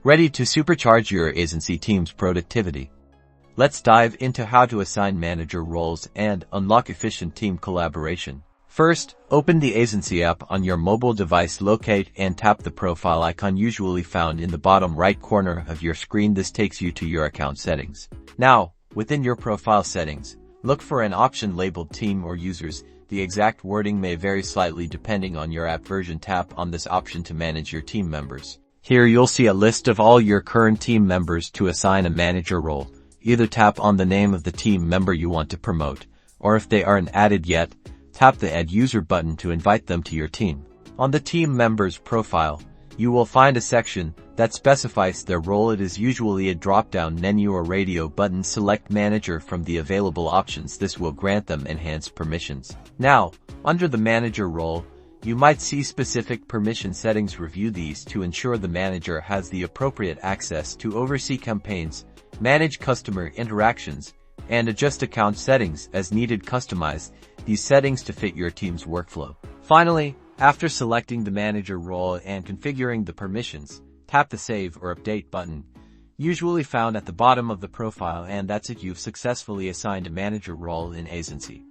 Ready to supercharge your Aisensy team's productivity? Let's dive into how to assign manager roles and unlock efficient team collaboration. First, open the Aisensy app on your mobile device, locate and tap the profile icon usually found in the bottom right corner of your screen. This takes you to your account settings. Now, within your profile settings, look for an option labeled Team or Users. The exact wording may vary slightly depending on your app version. Tap on this option to manage your team members. Here you'll see a list of all your current team members. To assign a manager role, either tap on the name of the team member you want to promote, or if they aren't added yet, tap the Add User button to invite them to your team. On the team member's profile, you will find a section that specifies their role. It is usually a drop-down menu or radio button. Select Manager from the available options. This will grant them enhanced permissions. Now, under the manager role, you might see specific permission settings. Review these to ensure the manager has the appropriate access to oversee campaigns, manage customer interactions, and adjust account settings as needed. Customize these settings to fit your team's workflow. Finally, after selecting the manager role and configuring the permissions, tap the Save or Update button, usually found at the bottom of the profile, and that's it. You've successfully assigned a manager role in Aisensy.